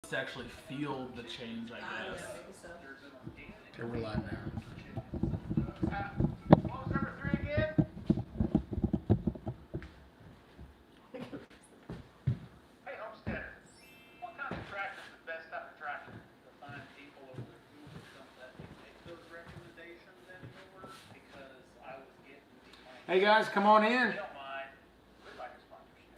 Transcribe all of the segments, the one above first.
To actually feel the change, I guess. Yeah, maybe so. Okay, we're live now. What was number 3 again? Hey, Homesteader, what kind of tractor is the best type of tractor? To find people over there who don't let me make those recommendations anymore because I was getting behind. Hey guys, come on in. They don't mind. We like a sponsorship.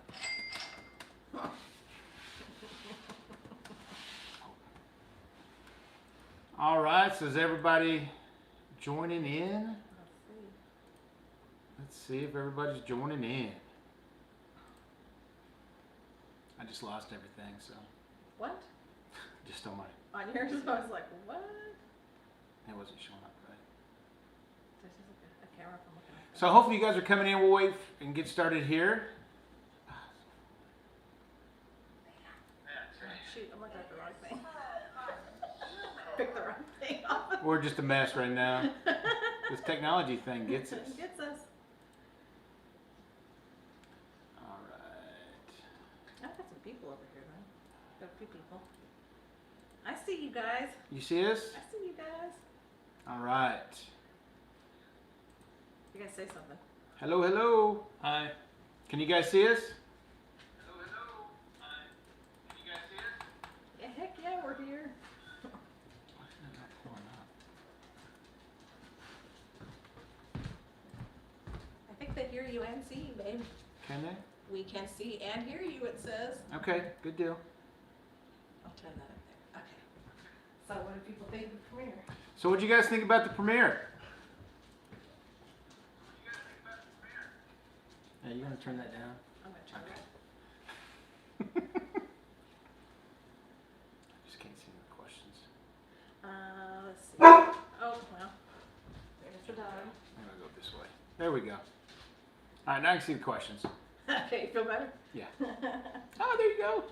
All right, so is everybody joining in? Let's see if everybody's joining in. I just lost everything, so What? just on my, On yours, I was like, what? it wasn't showing up right. This is a camera from looking at. So hopefully you guys are coming in. We'll wait and get started here. Shoot, I'm looking at the wrong thing. Pick the wrong thing off. We're just a mess right now. This technology thing gets us. Gets us. All right. I've got some people over here, man. Got a few people. I see you guys. You see us? I see you guys. All right. You guys say something. Hello, hello. Hi. Can you guys see us? Yeah, heck yeah, we're here. Why is that not pulling up? I think they hear you and see you, babe. Can they? We can see and hear you, it says. Okay, good deal. I'll turn that up there. Okay. So what do people think of the premiere? So what do you guys think about the premiere? Hey, you gonna turn that down? I'm gonna turn Okay. it Just can't see the questions. Let's see. Oh, well. There's your dog. I'm gonna go this way. There we go. All right, now I can see the questions. Okay, you feel better? Yeah. Oh, there you go.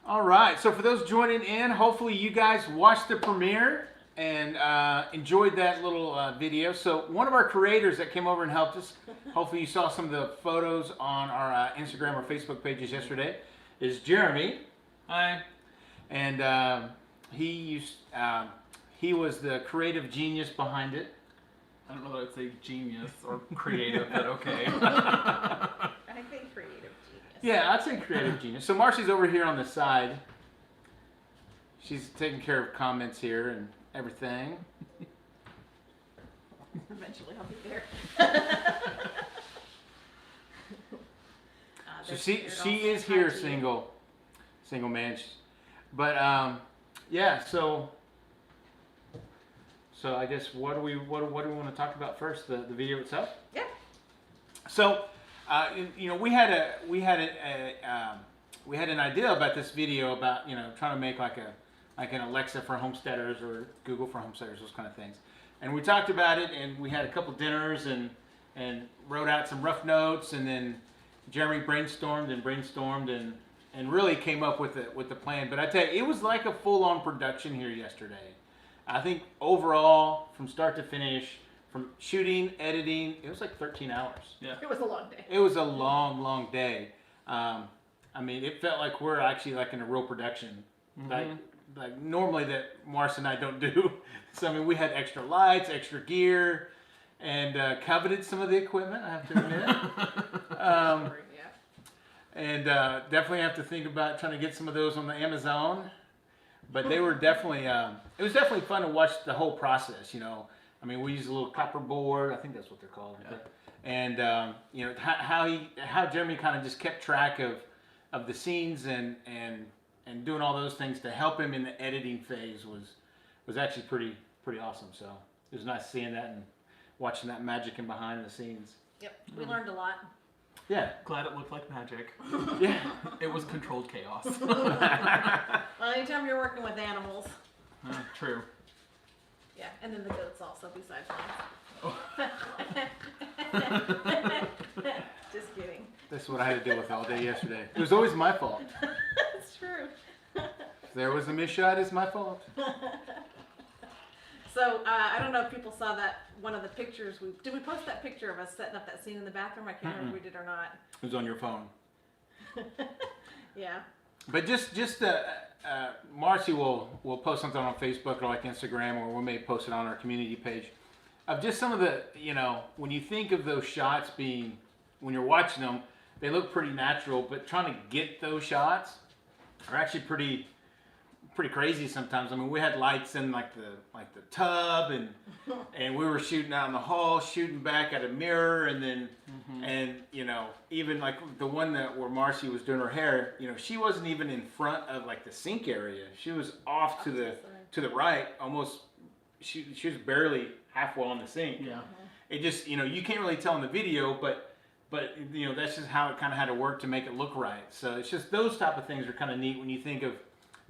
All right. So for those joining in, hopefully you guys watched the premiere and enjoyed that little video. So one of our creators that came over and helped us, hopefully you saw some of the photos on our Instagram or Facebook pages yesterday, is Jeremy. Hi. And he was the creative genius behind it. I don't know that I'd say genius or creative, but okay. I think creative genius. Yeah, I'd say creative genius. So Marcy's over here on the side. She's taking care of comments here and everything. Eventually I'll be there. So she is here single man. But yeah, so I guess what do we want to talk about first? The video itself? Yeah. So you know, we had an idea about this video about, you know, trying to make like an Alexa for homesteaders or Google for homesteaders, those kind of things. And we talked about it, and we had a couple dinners and wrote out some rough notes, and then Jeremy brainstormed and really came up with the plan. But I tell you, it was like a full-on production here yesterday. I think overall, from start to finish, from shooting, editing, it was like 13 hours. Yeah. It was a long day. It was a long, long day. I mean, it felt like we're actually like in a real production. Mm-hmm. Like normally that Marcy and I don't do. So I mean, we had extra lights, extra gear, and coveted some of the equipment, I have to admit. Yeah. And definitely have to think about trying to get some of those on the Amazon. But they were definitely, it was definitely fun to watch the whole process, you know. I mean, we used a little copper board, I think that's what they're called. Yeah. And, you know, how Jeremy kind of just kept track of the scenes and doing all those things to help him in the editing phase was actually pretty awesome. So it was nice seeing that and watching that magic in behind the scenes. Yep. We learned a lot. Yeah. Glad it looked like magic. Yeah. It was controlled chaos. Well, anytime you're working with animals. True. Yeah, and then the goats also besides mine. Just kidding. That's what I had to deal with all day yesterday. It was always my fault. That's true. If there was a miss shot, it's my fault. So I don't know if people saw that one of the pictures. Did we post that picture of us setting up that scene in the bathroom? I can't remember if we did or not. It was on your phone. Yeah. But Marcy will post something on Facebook or like Instagram, or we may post it on our community page of just some of the, when you think of those shots being, when you're watching them, they look pretty natural, but trying to get those shots are actually pretty crazy sometimes. I mean, we had lights in like the tub, and we were shooting out in the hall, shooting back at a mirror, and then and even like the one where Marcy was doing her hair, she wasn't even in front of like the sink area. She was off to the right, almost. She was barely halfway on the sink. Yeah. It just you can't really tell in the video, but that's just how it kind of had to work to make it look right. So it's just those type of things are kind of neat when you think of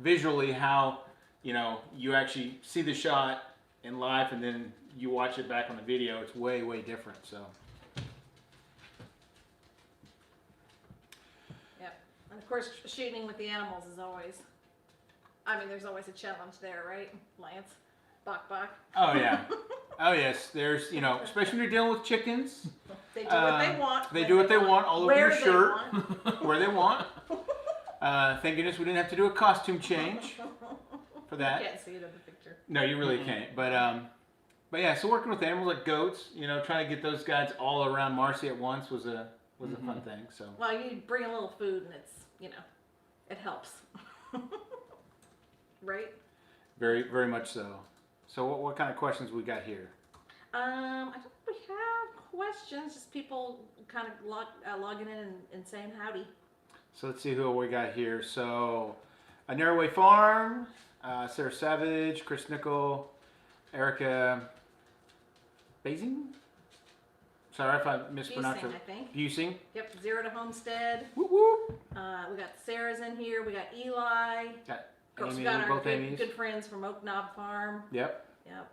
visually how you actually see the shot in live and then you watch it back on the video. It's way different. So Yep. And of course, shooting with the animals is always, there's always a challenge there, right, Lance? Bok. oh yeah. Oh yes, there's especially when you're dealing with chickens. They do what they want. They do what they want all over Where your they shirt, want. where they want. Thank goodness we didn't have to do a costume change for that. You can't see it in the picture. No, you really can't. But yeah. So working with animals like goats, trying to get those guys all around Marcy at once was a fun thing. So. Well, you bring a little food and it's it helps. Right? Very much so. So what kind of questions we got here? I don't think we have questions. Just people kind of logging in and saying howdy. So let's see who we got here. So, Narrowway Farm, Sarah Savage, Chris Nickel, Erica Basing. Sorry if I mispronounced Busing, it. I think. Busing. Yep, Zero to Homestead. Whoop whoop. We got Sarah's in here. We got Eli. Got Of course, Amy, we got our both Amy's. good friends from Oak Knob Farm. Yep. Yep.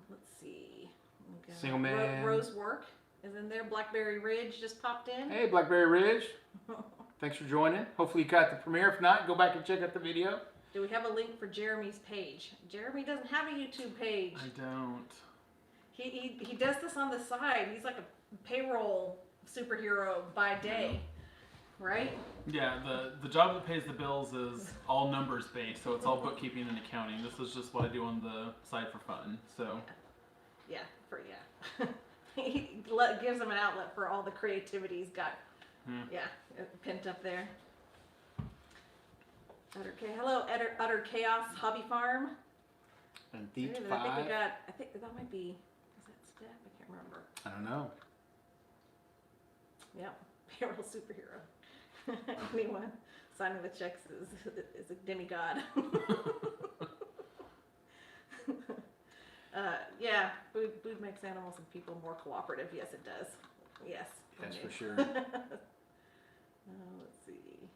Let's see. We got Single Man. Rose Work is in there. Blackberry Ridge just popped in. Hey, Blackberry Ridge. Thanks for joining. Hopefully you caught the premiere. If not, go back and check out the video. Do we have a link for Jeremy's page? Jeremy doesn't have a YouTube page. I don't. He does this on the side. He's like a payroll superhero by day, right? Yeah, the job that pays the bills is all numbers based, so it's all bookkeeping and accounting. This is just what I do on the side for fun. So. Yeah, he gives him an outlet for all the creativity he's got. Yeah, pent up there. Hello, Utter Chaos Hobby Farm. And Thief I think 5. we got. I think that might be. Is that Steph? I can't remember. I don't know. Yep, payroll superhero. Anyone signing the checks is a demigod. Yeah, food makes animals and people more cooperative. Yes, it does. Yes. That's okay. for sure. Let's see.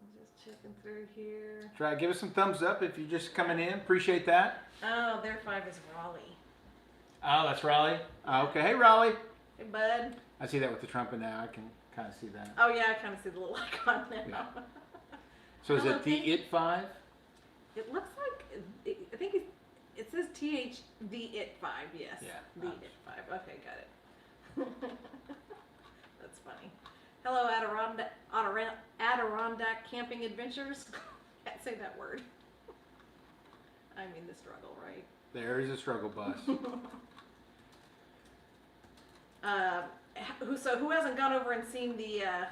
I'm just checking through here. Try give us some thumbs up if you're just coming in. Appreciate that. Oh, their 5 is Raleigh. Oh, that's Raleigh. Okay. Hey, Raleigh. Hey, bud. I see that with the trumpet now. I can kind of see that. Oh, yeah, I kind of see the little icon now. Yeah. So is Hello, it the Pink. It 5? It looks like, I think it says TH, the It 5, yes. Yeah. The It 5. Okay, got it. That's funny. Hello, Adirondack Camping Adventures. Can't say that word. I mean the struggle, right? There is a struggle bus. Who hasn't gone over and seen the? It's a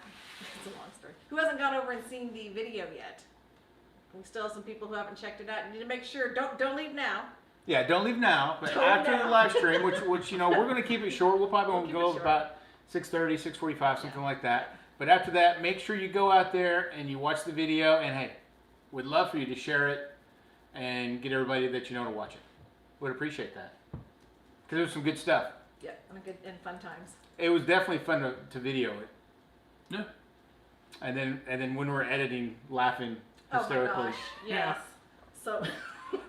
long story. Who hasn't gone over and seen the video yet? We still have some people who haven't checked it out. You need to make sure. Don't leave now. Yeah, don't leave now. But Don't after leave the now. live stream, which we're going to keep it short. We'll probably We'll won't keep go it over short. about 6:30, 6:45, something like that. But after that, make sure you go out there and you watch the video. And hey, we'd love for you to share it and get everybody that you know to watch it. Would appreciate that because it was some good stuff. Yeah, and fun times. It was definitely fun to video it. Yeah. And then when we're editing, laughing Oh my hysterically. gosh, yes. So.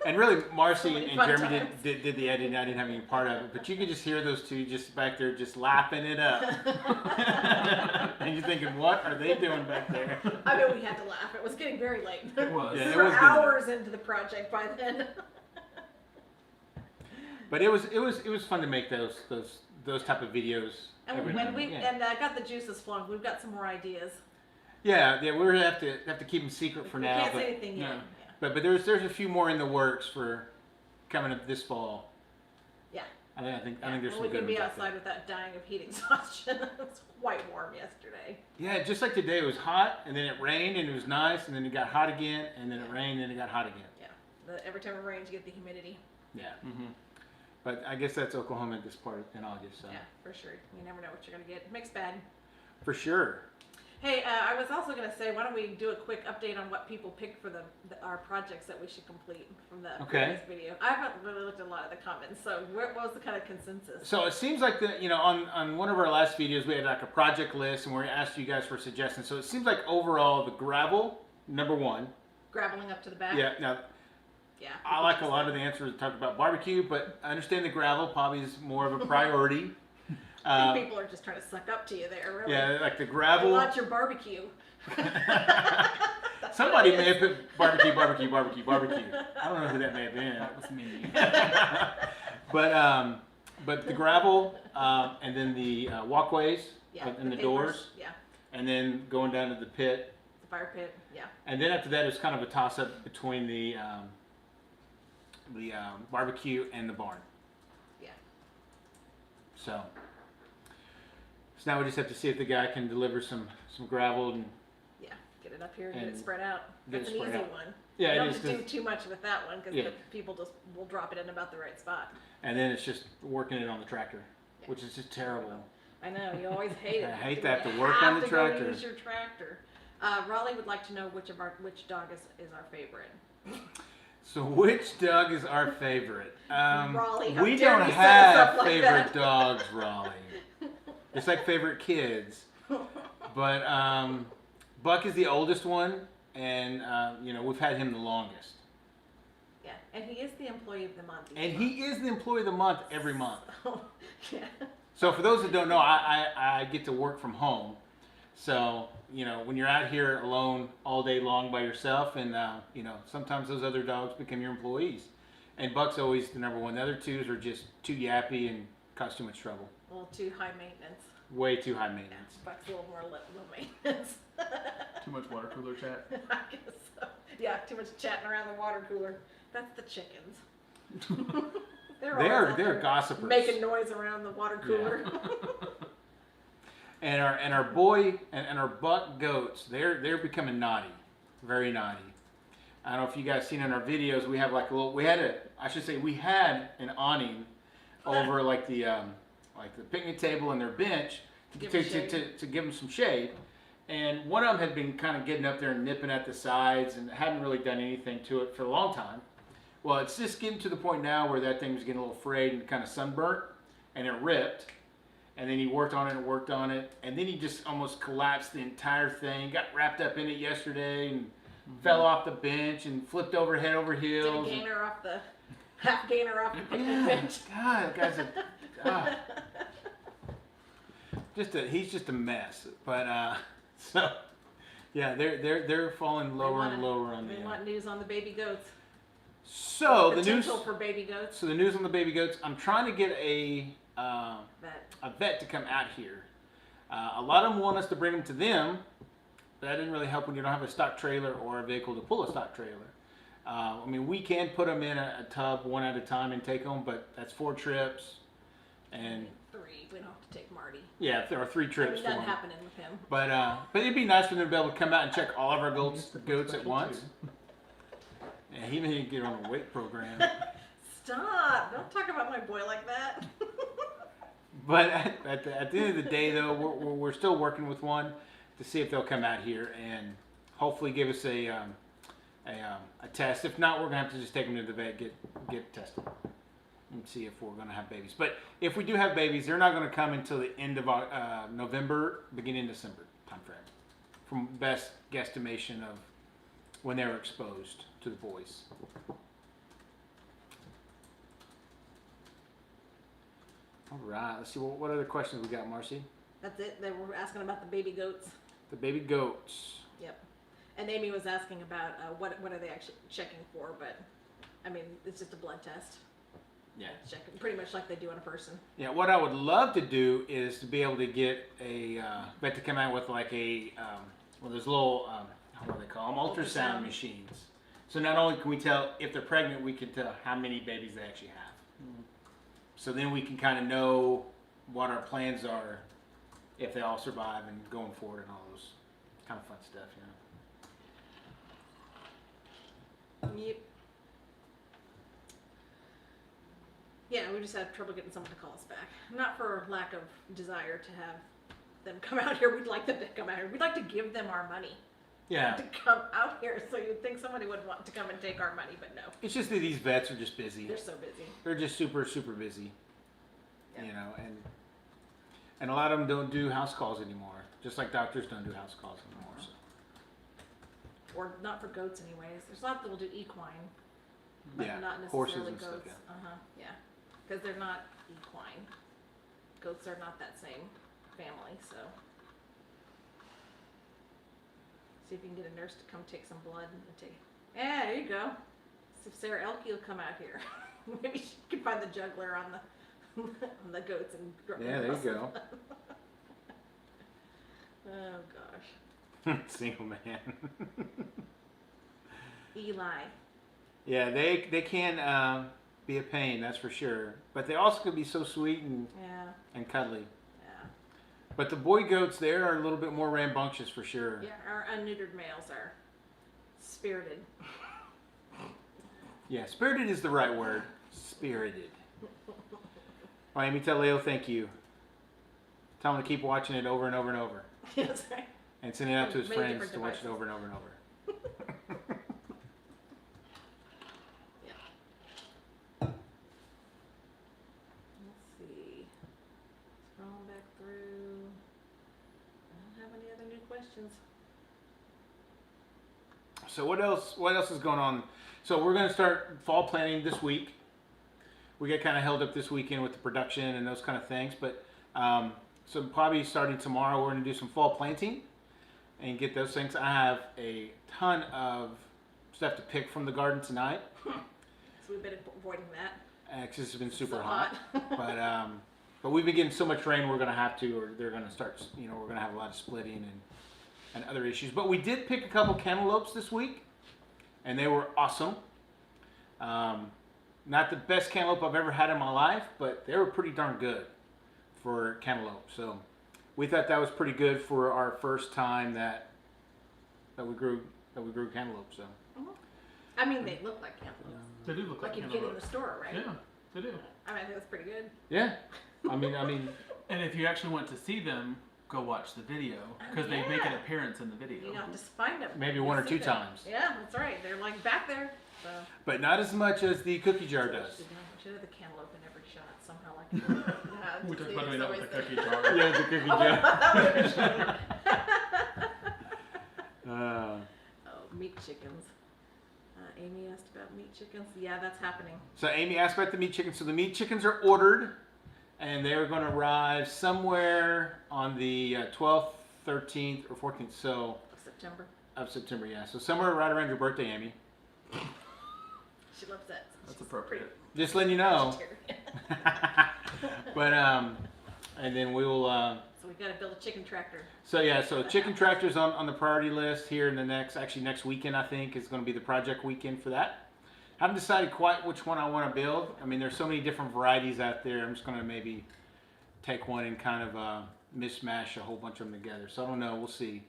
And really, Marcy So many and fun Jeremy times. did the editing. I didn't have any part of it, but you could just hear those two just back there just laughing it up. And you're thinking, what are they doing back there? I mean, we had to laugh. It was getting very late. It was. Yeah, We it were was getting hours into the project by then. But it was fun to make those type of videos. And every when now we and then. got the juices flowing, we've got some more ideas. Yeah, we're gonna have to keep them secret for We now. can't But, say anything yet. no. Yeah. but there's a few more in the works for coming up this fall. Yeah. I think Yeah. there's Well, some we good can be ones out there. outside without dying of heat exhaustion. It's quite warm yesterday. Yeah, just like today, it was hot, and then it rained, and it was nice, and then it got hot again, and then it rained, and it got hot again. Yeah. Every time it rains, you get the humidity. Yeah, Mm-hmm. but I guess that's Oklahoma at this part in August, so Yeah, for sure. You never know what you're gonna get. Mixed bag. for sure. Hey, I was also gonna say, why don't we do a quick update on what people picked for our projects that we should complete from the Okay. previous video. I haven't really looked at a lot of the comments, so what was the kind of consensus? So it seems like on one of our last videos we had like a project list, and we asked you guys for suggestions. So it seems like overall the gravel number one. Graveling up to the back. Yeah. Now Yeah. I like a lot of the answers that talk about barbecue, but I understand the gravel probably is more of a priority. I think people are just trying to suck up to you there, really. Yeah, like the They gravel. want your barbecue. That's Somebody what it may have is. put barbecue. I don't know who that may have been. That was me. But the gravel, and then the walkways, Yeah, and the papers, doors, Yeah, and then going down to the pit. the fire pit. Yeah. And then after that, it's kind of a toss-up between the barbecue and the barn. Yeah. So now we just have to see if the guy can deliver some gravel and Yeah. Get it up here and get it And spread out. get That's it an spread easy out. one. Yeah, you it don't is have to do just- too much with that one because Yeah. people just will drop it in about the right spot. and then it's just working it on the tractor, Yeah. which is just terrible. I know you always hate it. I hate You that, to have work on the to go tractor. use your tractor. Raleigh would like to know which dog is our favorite. So which dog is our favorite? Raleigh, how We dare don't you set us up have like favorite that. dogs, Raleigh. It's like favorite kids. But Buck is the oldest one, and we've had him the longest. Yeah, and he is the employee of the month. each And month. he is the employee of the month every month. Yeah. So for those that don't know, I get to work from home. So, when you're out here alone all day long by yourself, and, sometimes those other dogs become your employees. And Buck's always the number one. The other twos are just too yappy and cause too much trouble. A little too high maintenance. Way too high Yeah, maintenance. Buck's a little more low maintenance. Too much water cooler chat. I guess so. Yeah, too much chatting around the water cooler. That's the chickens. They're always out They're there gossipers. making noise around the water cooler. And our boy and our buck goats, they're becoming naughty, very naughty. I don't know if you guys seen in our videos, we have we had an awning over like the picnic table and their bench Give to 'em shade. give them some shade. And one of them had been kind of getting up there and nipping at the sides and hadn't really done anything to it for a long time. Well, it's just getting to the point now where that thing was getting a little frayed and kind of sunburnt, and it ripped. And then he worked on it, and then he just almost collapsed the entire thing. Got wrapped up in it yesterday and fell off the bench and flipped over head over Did a heels. gainer off the half gainer off the picnic Yeah, bench. God, that guy's he's just a mess. But so yeah, they're falling lower and lower on the. They want news on the baby goats. So the news. Potential for baby goats. So the news on the baby goats. I'm trying to get a That vet to come out here. A lot of them want us to bring them to them, but that doesn't really help when you don't have a stock trailer or a vehicle to pull a stock trailer. We can put them in a tub one at a time and take them, but that's 4 trips, and 3. We don't have to take Marty. yeah, there are 3 trips for Nothing them. happening with him. But it'd be nice for them to be able to come out and check all of our goats at once. Yeah, he may get on a weight program. Stop! Don't talk about my boy like that. But at the end of the day, though, we're still working with one to see if they'll come out here and hopefully give us a test. If not, we're gonna have to just take them to the vet, get tested, and see if we're gonna have babies. But if we do have babies, they're not gonna come until the end of November, beginning December timeframe, from best guesstimation of when they were exposed to the boys. All right, let's see what other questions we got, Marcy. That's it. They were asking about the baby goats. The baby goats. Yep. And Amy was asking about what are they actually checking for, but it's just a blood test. Yeah. Checking pretty much like they do on a person. Yeah, what I would love to do is to be able to get a vet to come out with like a well, there's little, what do they call them? Ultrasound Ultrasound. machines. So not only can we tell if they're pregnant, we can tell how many babies they actually have. So then we can kind of know what our plans are if they all survive and going forward and all those kind of fun stuff, Yep. Yeah, we just had trouble getting someone to call us back. Not for lack of desire to have them come out here. We'd like them to come out here. We'd like to give them our money Yeah. to come out here. So you'd think somebody would want to come and take our money, but no. It's just that these vets are just busy. They're so busy. They're just super, super busy. Yeah. You know, and a lot of them don't do house calls anymore. Just like doctors don't do house calls anymore. So. Or not for goats anyways. There's a lot that will do equine, but Yeah, not horses necessarily and stuff, goats. yeah. Yeah. Because they're not equine. Goats are not that same family, so. See if you can get a nurse to come take some blood and take. Yeah, there you go. See if Sarah Elke will come out here. Maybe she can find the juggler on the on the goats and. Yeah, there you go. Oh gosh. Single man. Eli. Yeah, they can be a pain, that's for sure. But they also can be so sweet Yeah. and cuddly. Yeah. But the boy goats there are a little bit more rambunctious for sure. Yeah. Our unneutered males are spirited. Yeah, spirited is the right word. Spirited. Well, Amy, tell Leo thank you. Tell him to keep watching it over and over and over. Yes, right. And send it out to his Many friends different to watch it devices. over and over and over. Let's see. Scrolling back through. I don't have any other new questions. So what else is going on? So we're going to start fall planting this week. We got kind of held up this weekend with the production and those kind of things, but so probably starting tomorrow we're going to do some fall planting and get those things. I have a ton of stuff to pick from the garden tonight. So we've been avoiding that. Because it's been super So hot. But we've been getting so much rain we're going to have to, or they're going to start, we're going to have a lot of splitting and other issues. But we did pick a couple cantaloupes this week, and they were awesome. Not the best cantaloupe I've ever had in my life, but they were pretty darn good for cantaloupe. So we thought that was pretty good for our first time that we grew cantaloupe. So I mean, they look like cantaloupes. They do look Like you get in the store, right? Yeah, they do. I mean, I think that's pretty good. yeah, I mean, And if you actually want to see them, go watch the video because they make an Yeah. appearance in the video. You know, just find them. maybe You one or see two them. times, Yeah, that's right. They're like back there. So. but not as much as the cookie jar does. Should have the cantaloupe in every shot somehow, like. Yeah, We just talked about doing that with the always cookie there. jar. Yeah, the cookie Oh, jar. that would've been funny. Oh, meat chickens. Amy asked about meat chickens. Yeah, that's happening. So Amy asked about the meat chickens. So the meat chickens are ordered, and they're going to arrive somewhere on the 12th, 13th, or 14th. So September. of September, yeah. So somewhere right around your birthday, Amy. She loves that. That's She's appropriate. Just letting you know. pretty- But and then we will. So we got to build a chicken tractor. So yeah, so chicken tractors on the priority list here in the next weekend, I think is going to be the project weekend for that. Haven't decided quite which one I want to build. I mean, there's so many different varieties out there. I'm just going to maybe take one and kind of mishmash a whole bunch of them together. So I don't know. We'll see.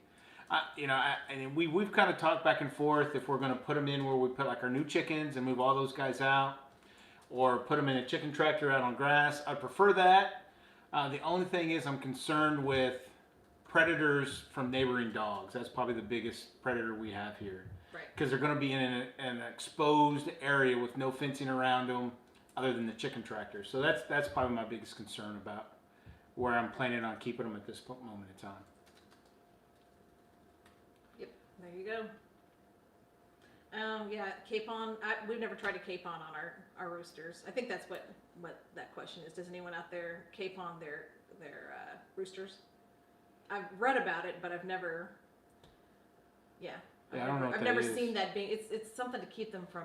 And we've kind of talked back and forth if we're going to put them in where we put like our new chickens and move all those guys out, or put them in a chicken tractor out on grass. I prefer that. The only thing is I'm concerned with predators from neighboring dogs. That's probably the biggest predator we have here. Right. Because they're going to be in an exposed area with no fencing around them other than the chicken tractor. So that's probably my biggest concern about where I'm planning on keeping them at this moment in time. Yep. There you go. Yeah, capon. We've never tried a capon on our roosters. I think that's what that question is. Does anyone out there capon their roosters? I've read about it, but I've never. Yeah. Yeah, I don't know what I've that never is. seen that being. It's something to keep them from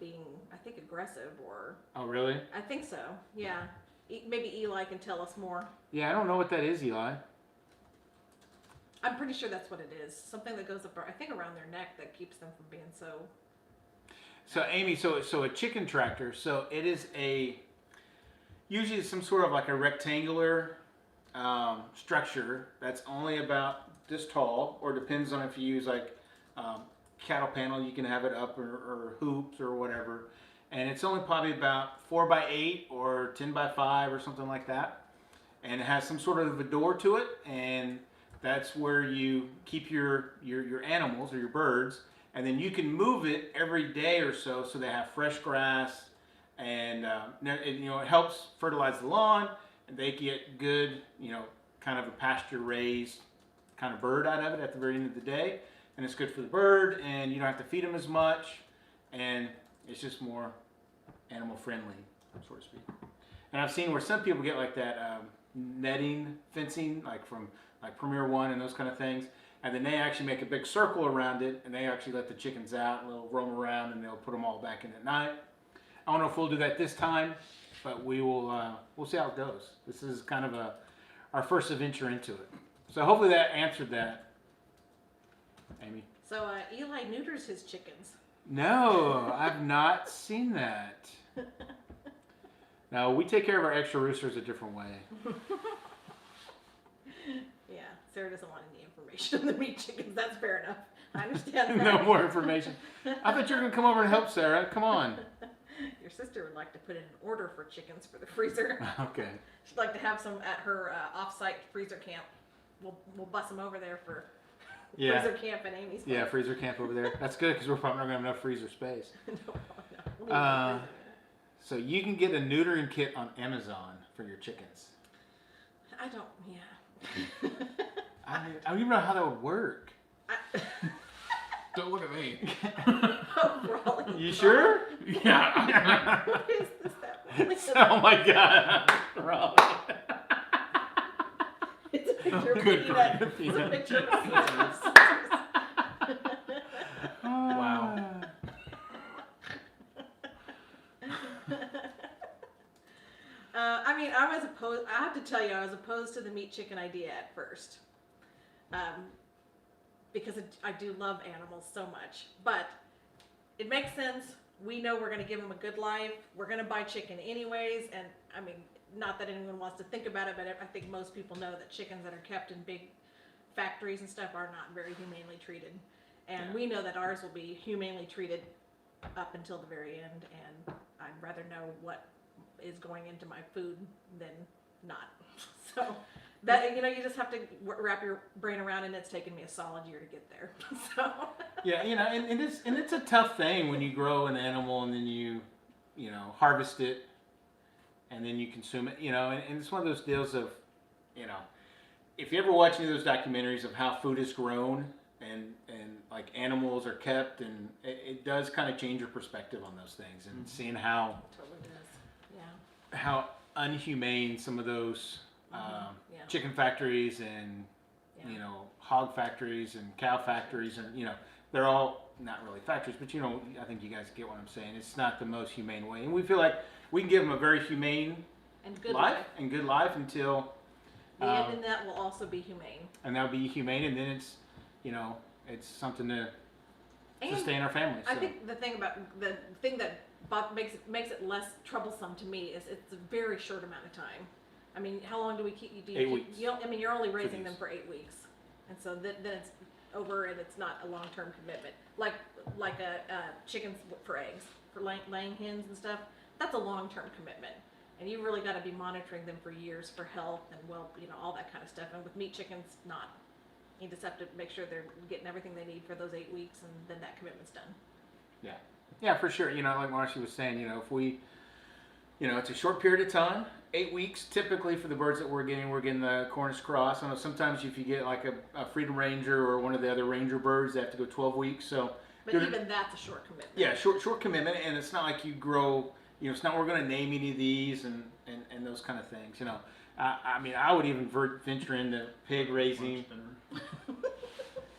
being, I think, aggressive or. Oh, really? I think so. Yeah. Maybe Eli can tell us more. Yeah, I don't know what that is, Eli. I'm pretty sure that's what it is. Something that goes up, I think, around their neck that keeps them from being so. So Amy, so a chicken tractor, so it is usually some sort of like a rectangular structure that's only about this tall, or depends on if you use like cattle panel, you can have it up, or hoops or whatever. And it's only probably about 4x8 or 10x5 or something like that. And it has some sort of a door to it, and that's where you keep your animals or your birds. And then you can move it every day or so they have fresh grass, and it helps fertilize the lawn, and they get good, kind of a pasture raised kind of bird out of it at the very end of the day. And it's good for the bird, and you don't have to feed them as much, and it's just more animal friendly, so to speak. And I've seen where some people get like that netting, fencing, like from like Premier One and those kind of things. And then they actually make a big circle around it, and they actually let the chickens out, and they'll roam around, and they'll put them all back in at night. I don't know if we'll do that this time, but we will. We'll see how it goes. This is kind of our first adventure into it. So hopefully that answered that, Amy. So Eli neuters his chickens. No, I've not seen that. No, we take care of our extra roosters a different way. Yeah, Sarah doesn't want any information on the meat chickens. That's fair enough. I understand that. No more information. I thought you were going to come over and help, Sarah. Come on. Your sister would like to put in an order for chickens for the freezer. Okay. She'd like to have some at her off-site freezer camp. We'll bus them over there for freezer camp in Amy's place. Yeah, freezer camp over there. That's good because we're probably not going to have enough freezer space. No. So you can get a neutering kit on Amazon for your chickens. I don't, yeah. I don't even know how that would work. Don't look at me. Raleigh, You sure? Yeah. What is this? Oh my God. Raleigh. It's a picture of Good Peanut. grief. It's a picture of Peanut. Wow. I mean, I was opposed. I have to tell you, I was opposed to the meat chicken idea at first, because I do love animals so much. But it makes sense. We know we're going to give them a good life. We're going to buy chicken anyways, and I mean, not that anyone wants to think about it, but I think most people know that chickens that are kept in big factories and stuff are not very humanely treated, and we know that ours will be humanely treated up until the very end. And I'd rather know what is going into my food than not. So that, you just have to wrap your brain around, and it's taken me a solid year to get there. So Yeah, and it's a tough thing when you grow an animal and then you harvest it and then you consume it, and it's one of those deals of, if you ever watch any of those documentaries of how food is grown and like animals are kept, and it does kind of change your perspective on those things, and seeing how totally does. Yeah. how unhumane some of those Yeah. chicken factories and Yeah. hog factories and cow factories, and they're all not really factories, but I think you guys get what I'm saying. It's not the most humane way, and we feel like we can give them a very humane And good life life. and good life until And that will also be humane. and that'll be humane, and then it's it's something to And sustain our family. I So. think the thing that makes it less troublesome to me is it's a very short amount of time. I mean, how long do we keep? 8 weeks. You're only raising them these. for 8 weeks, and so then it's over, and it's not a long-term commitment. Like chickens for eggs, for laying hens and stuff. That's a long-term commitment, and you really got to be monitoring them for years for health and all that kind of stuff. And with meat chickens, not. You just have to make sure they're getting everything they need for those 8 weeks, and then that commitment's done. Yeah, for sure. Like Marcy was saying, if we, it's a short period of time, 8 weeks typically for the birds that we're getting the Cornish cross. I know sometimes if you get like a Freedom Ranger or one of the other Ranger birds, they have to go 12 weeks. So, But even that's a short commitment. yeah, short commitment, and it's not like you grow. It's not we're going to name any of these and those kind of things. I mean, I would even venture into pig raising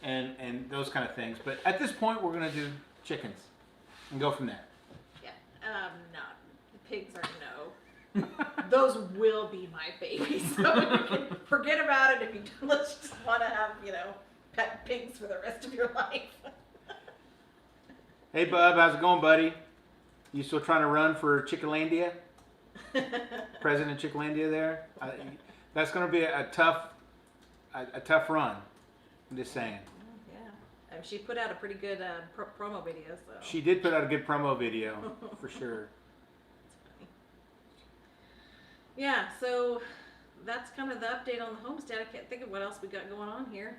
and those kind of things. But at this point, we're going to do chickens and go from there. Yeah. No. The pigs are no. those will be my babies. So you can forget about it if you let's just want to have, pet pigs for the rest of your life. Hey, Bub, how's it going, buddy? You still trying to run for Chickalandia? President Chickalandia there? That's going to be a tough run. I'm just saying. Yeah. She put out a pretty good promo video. So. She did put out a good promo video, for sure. Yeah, so that's kind of the update on the homestead. I can't think of what else we got going on here.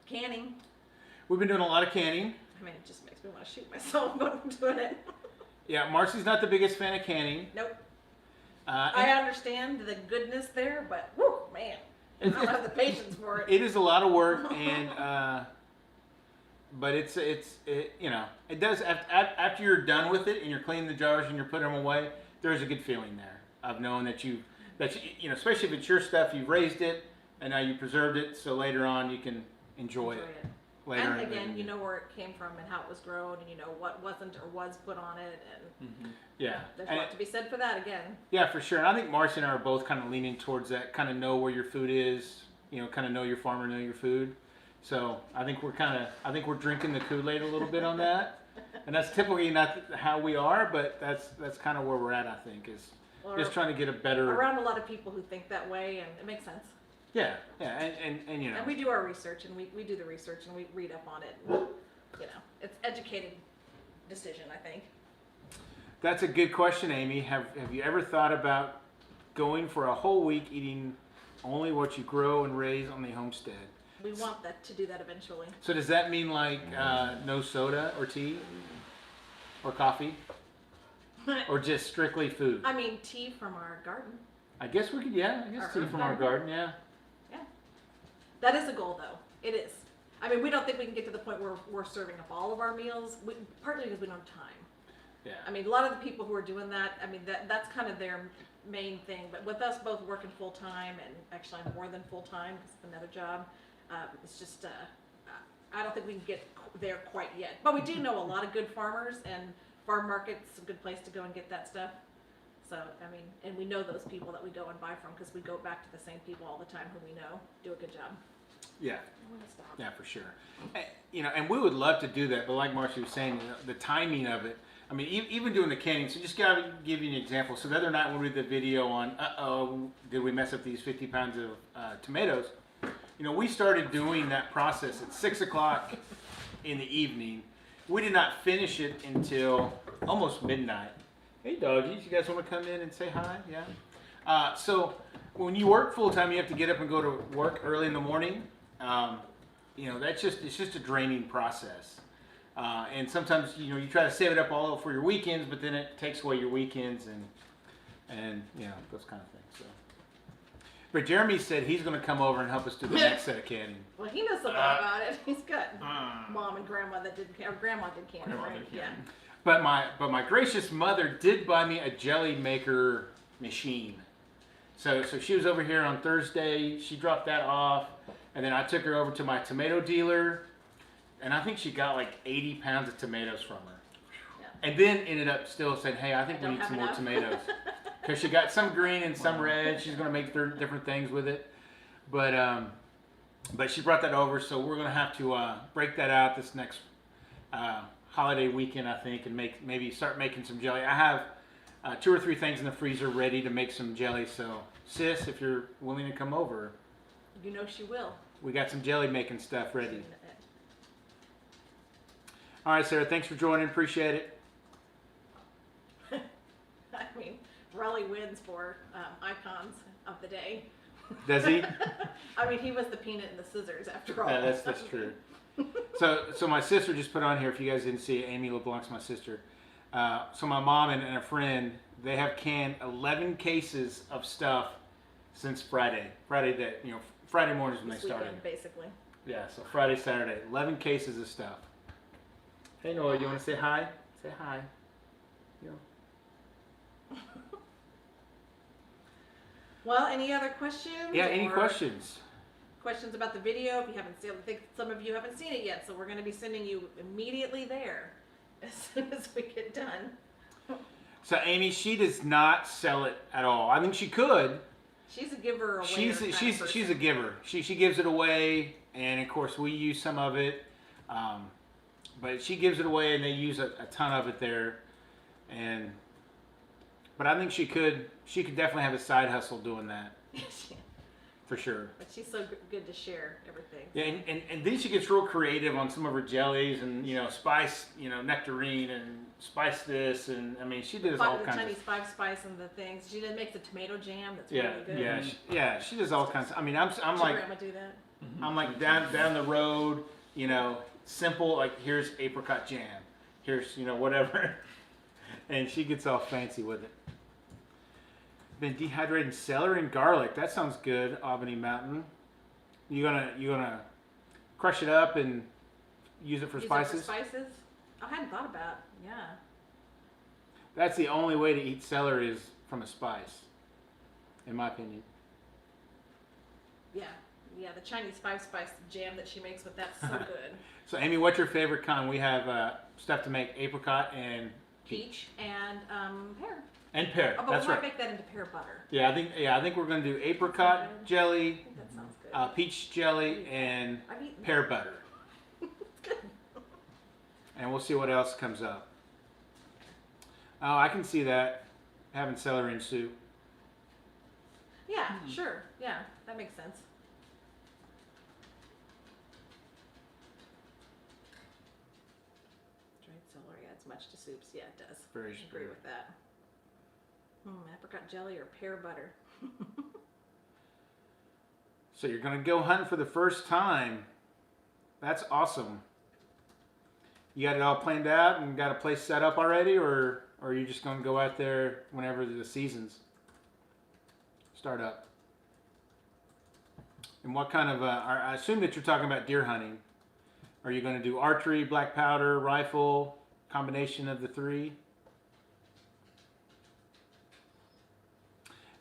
Canning. We've been doing a lot of canning. I mean, it just makes me want to shoot myself when I'm doing it. Yeah, Marcy's not the biggest fan of canning. Nope. I understand the goodness there, but whew, man, I don't have the patience for it. It is a lot of work, and but it does after you're done with it and you're cleaning the jars and you're putting them away. There's a good feeling there of knowing that you especially if it's your stuff, you've raised it and now you preserved it, so later on you can enjoy it. Later And again, you know where it came from and how it was grown, and you know what wasn't or was put on it, and yeah, there's a lot to be said for that again. Yeah, for sure. And I think Marcy and I are both kind of leaning towards that, kind of know where your food is, kind of know your farmer, know your food. So I think we're drinking the Kool-Aid a little bit on that, and that's typically not how we are, but that's kind of where we're at. I think is just trying to get a better around a lot of people who think that way, and it makes sense. Yeah, and And we do our research, and we do the research, and we read up on it. And, it's educated decision, I think. That's a good question, Amy. Have you ever thought about going for a whole week eating only what you grow and raise on the homestead? We want that to do that eventually. So does that mean like no soda or tea or coffee or just strictly food? I mean, tea from our garden. I guess we could, yeah. I guess tea from our garden, yeah. Yeah. That is a goal, though. It is. I mean, we don't think we can get to the point where we're serving up all of our meals, partly because we don't have time. Yeah. I mean, a lot of the people who are doing that, I mean, that's kind of their main thing. But with us both working full-time, and actually I'm more than full-time because it's another job, it's just, I don't think we can get there quite yet. But we do know a lot of good farmers, and farm market's a good place to go and get that stuff. So, I mean, and we know those people that we go and buy from because we go back to the same people all the time who we know do a good job. Yeah. I want to stop. Yeah, for sure. And we would love to do that, but like Marcy was saying, the timing of it. I mean, even doing the canning. So just gotta give you an example. So the other night when we did the video on, did we mess up these 50 pounds of tomatoes? We started doing that process at 6 o'clock in the evening. We did not finish it until almost midnight. Hey doggies, you guys want to come in and say hi? Yeah. So when you work full time, you have to get up and go to work early in the morning. It's just a draining process. And sometimes you try to save it up all for your weekends, but then it takes away your weekends and those kind of things. So. But Jeremy said he's going to come over and help us do the next set of canning. Well, he knows something about it. He's got mom and grandma that did canning, or grandma did canning, right? Yeah. But my gracious mother did buy me a jelly maker machine. So she was over here on Thursday. She dropped that off, and then I took her over to my tomato dealer, and I think she got like 80 pounds of tomatoes from her. Yeah. And then ended up still saying, "Hey, I think we need some more tomatoes," because she got some green and some red. She's gonna make different things with it, but she brought that over, so we're gonna have to break that out this next holiday weekend, I think, and maybe start making some jelly. I have 2 or 3 things in the freezer ready to make some jelly. So, sis, if you're willing to come over, you know she will. We got some jelly making stuff ready. All right, Sarah. Thanks for joining. Appreciate it. I mean, Raleigh wins for icons of the day. Does he? I mean, he was the peanut and the scissors after all. Yeah, that's true. So my sister just put on here, if you guys didn't see it, Amy LeBlanc's my sister. So my mom and a friend, they have canned 11 cases of stuff since Friday. Friday mornings when this they started. Weekend, basically. Yeah, so Friday, Saturday, 11 cases of stuff. Hey Noah, you want to say hi? Say hi. Well, any other questions? Yeah, any questions? Questions about the video? If you haven't seen it, I think some of you haven't seen it yet, so we're going to be sending you immediately there as soon as we get done. So Amy, she does not sell it at all. I think she could. She's a giver away. She's a giver. She gives it away, and of course we use some of it. But she gives it away, and they use a ton of it there. But I think she could definitely have a side hustle doing that. For sure. But she's so good to share everything. Yeah, and then she gets real creative on some of her jellies and, spice, nectarine and spice this. And, I mean, she does all kinds of... Chinese five spice and the things. She then makes a tomato jam that's Yeah, really good. she does all kinds of... I mean, I'm Did like... your grandma do that? I'm like down the road, simple, like here's apricot jam. Here's, whatever. And she gets all fancy with it. Been dehydrating celery and garlic. That sounds good, Albany Mountain. You gonna crush it up and use it for spices? Spices? I hadn't thought about. Yeah. That's the only way to eat celery is from a spice, in my opinion. Yeah, the Chinese five spice jam that she makes with that's so good. So Amy, what's your favorite kind? We have stuff to make apricot and Peach and pear. And pear. Oh, but That's we might right. make that into pear butter. Yeah, I think we're gonna do apricot Good. jelly, I think that sounds good. peach jelly, and I've eaten pear butter. It's good. And we'll see what else comes up. Oh, I can see that having celery in soup. Yeah, sure. Yeah, that makes sense. Dried celery adds much to soups. Yeah, it does. Very I agree true. with that. Apricot jelly or pear butter. So you're gonna go hunting for the first time. That's awesome. You got it all planned out and got a place set up already, or are you just gonna go out there whenever the seasons start up? And what kind of? I assume that you're talking about deer hunting. Are you going to do archery, black powder, rifle, combination of the three?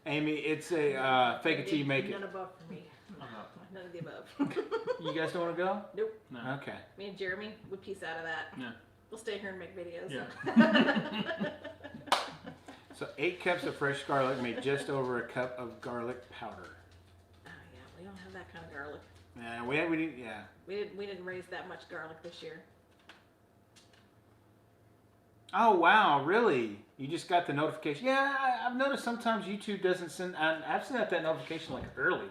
Amy, it's a fake it till you make it. None above for me. I'm not. None of the above. You guys don't want to go? Nope. No. Okay. Me and Jeremy would piece out of that. Yeah. We'll stay here and make videos. Yeah. So 8 cups of fresh garlic made just over a cup of garlic powder. Oh yeah, we don't have that kind of garlic. Yeah, we didn't. Yeah. We didn't raise that much garlic this year. Oh wow, really? You just got the notification? Yeah, I've noticed sometimes YouTube doesn't send. I've sent out that notification like early.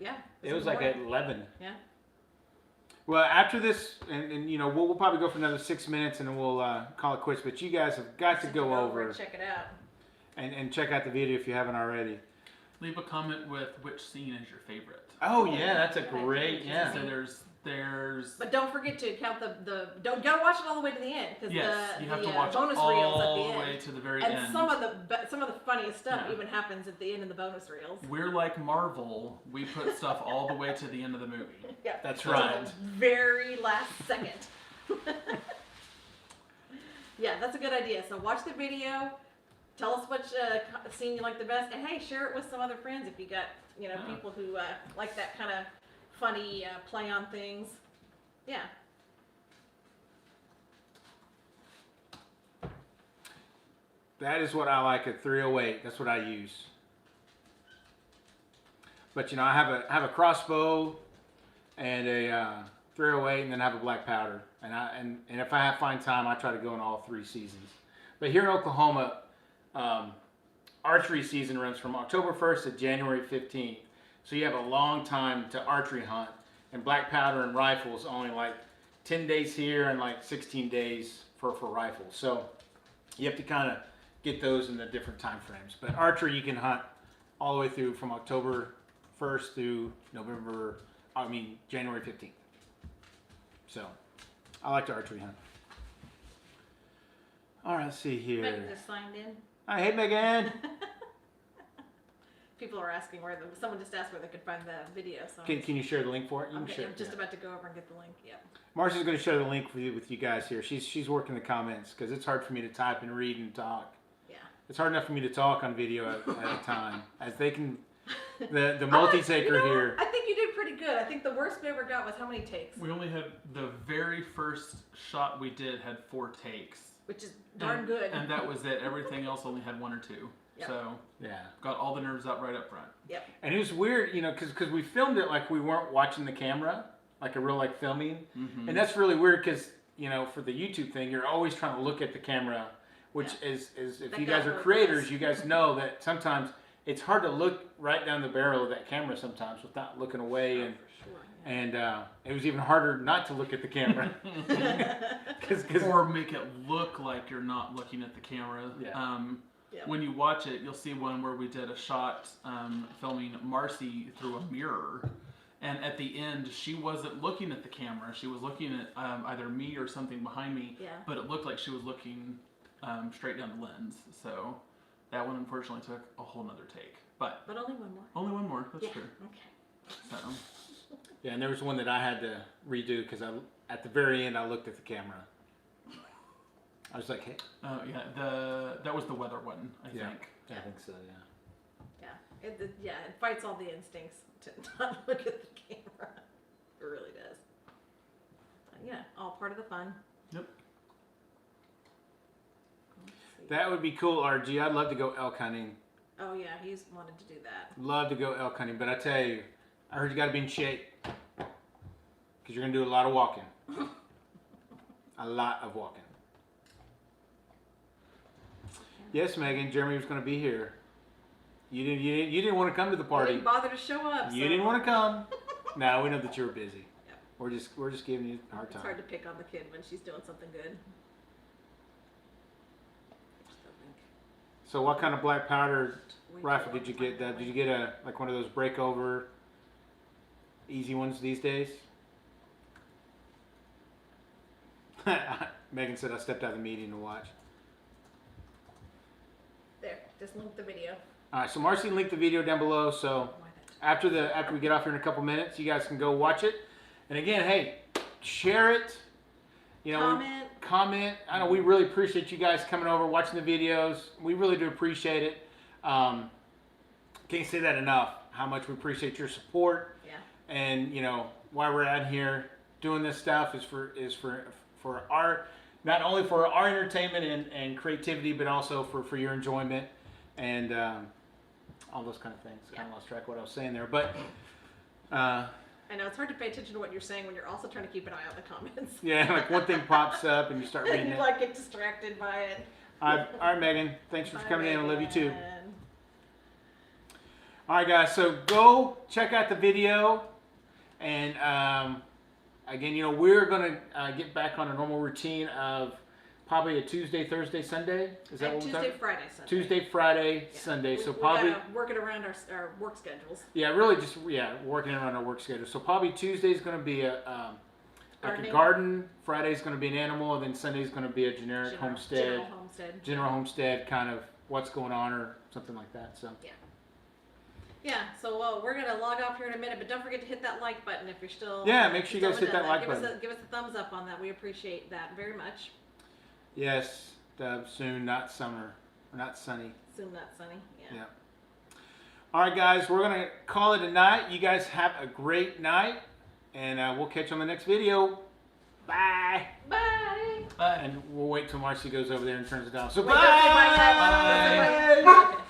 Yeah. It was like at 11. Yeah. Well, after this, and we'll probably go for another 6 minutes, and then we'll call it quits. But you guys have got to go over and check it out. and check out the video if you haven't already. Leave a comment with which scene is your favorite. Oh yeah, that's a great So there's. But don't forget to count the don't watch it all the way to the end because Yes, you have to the watch bonus all reels at the the way end. to the very And end. some of the funniest stuff Yeah. even happens at the end of the bonus reels. We're like Marvel. We put stuff all the way to the end of the movie. Yeah. That's To right. the very last second. Yeah, that's a good idea. So watch the video. Tell us which scene you like the best, and hey, share it with some other friends if you got people who like that kind of funny play on things. Yeah. That is what I like at 308. That's what I use. But I have a crossbow and a 308, and then I have a black powder. And if I find time, I try to go in all 3 seasons. But here in Oklahoma, archery season runs from October 1st to January 15th. So you have a long time to archery hunt. And black powder and rifles only like 10 days here and like 16 days for rifles. So you have to kind of get those in the different time frames. But archery you can hunt all the way through from October 1st through January 15th. So I like to archery hunt. All right, let's see here. Megan just signed in. Hi, hey Megan. People are asking someone just asked where they could find the video. So Can you share the link for it? You I'm can share just it. about to go over and get the link. Yep. Marcia's going to share the link with you guys here. She's working the comments because it's hard for me to type and read and talk. Yeah. It's hard enough for me to talk on video at a time. As they can, the multi-taker here. I think you did pretty good. I think the worst we ever got was how many takes? We only had the very first shot we did had 4 takes. which is darn good. And that was it. Everything else only had 1 or 2. Yep. So Yeah. got all the nerves out right up front. Yep. And it was weird, you know, because we filmed it like we weren't watching the camera, like a real like filming. Mm-hmm. And that's really weird because, you know, for the YouTube thing, you're always trying to look at the camera, which is if That you guys got are both creators, eyes. you guys know that sometimes it's hard to look right down the barrel of that camera sometimes without looking away. And For sure. and it was even harder not to look at the camera. Cause, Or make it look like you're not looking at the camera. Yeah. Yeah. When you watch it, you'll see one where we did a shot filming Marcy through a mirror. And at the end, she wasn't looking at the camera. She was looking at either me or something behind me. Yeah. But it looked like she was looking straight down the lens. So that one unfortunately took a whole nother take. But But only one more. only one more. That's Yeah. true. Okay. So. yeah, and there was one that I had to redo because at the very end I looked at the camera. I was like, hey. Oh yeah, that was the weather one, I Yeah. think. I think so, yeah. Yeah. It fights all the instincts to not look at the camera. It really does. But yeah, all part of the fun. Yep. Let's see. That would be cool, RG. I'd love to go elk hunting. Oh yeah, he's wanted to do that. Love to go elk hunting, but I tell you, I heard you got to be in shape because you're gonna do a lot of walking. A lot of walking. Yes, Megan. Jeremy was gonna be here. You didn't want to come to the I party. didn't bother to show up. You so didn't want to come. No, we know that you were busy. Yep. We're just giving you a hard It's time. hard to pick on the kid when she's doing something good. Just don't think So, what kind of black powder we rifle do did you want get? to Did you get a like one of those breakover, easy ones these days? Megan said I stepped out of the meeting to watch. There, just link the video. All right, so Marcy linked the video down below. So Why that? after we get off here in a couple minutes, you guys can go watch it. And again, hey, share it. You know, comment. I know we really appreciate you guys coming over, watching the videos. We really do appreciate it. Can't say that enough. How much we appreciate your support. Yeah. And you know why we're out here doing this stuff is for our, not only for our entertainment and creativity, but also for your enjoyment and all those kind of things. Yeah. Kind of lost track of what I was saying there, but I know it's hard to pay attention to what you're saying when you're also trying to keep an eye on the comments. yeah, like one thing pops up and you start reading You it. like get distracted by it. All right, Megan. Thanks for Bye, coming in. I love you too. Megan. All right, guys. So go check out the video, and again, you know, we're gonna get back on a normal routine of probably a Tuesday, Thursday, Sunday. Is that what we're Tuesday, talking? Friday, Sunday. Tuesday, Friday, Yeah. Sunday. So We probably, gotta work it around our work schedules. yeah, really just working around our work schedule. So probably Tuesday's gonna be like a Gardening. garden. Friday's gonna be an animal, and then Sunday's gonna be a generic homestead, General homestead. general homestead kind of what's going on or something like that. So. Yeah, so we're gonna log off here in a minute, but don't forget to hit that like button if you're still. Yeah, make sure you still guys hit that done like give us button. give us a thumbs up on that. We appreciate that very much. Yes, soon, not summer, or not sunny. Soon not sunny. Yeah. Yeah. All right, guys, we're gonna call it a night. You guys have a great night, and we'll catch you on the next video. Bye. Bye. Bye. And we'll wait till Marcy goes over there and turns it down. So Wait, don't say bye yet. bye. Don't say bye. Okay.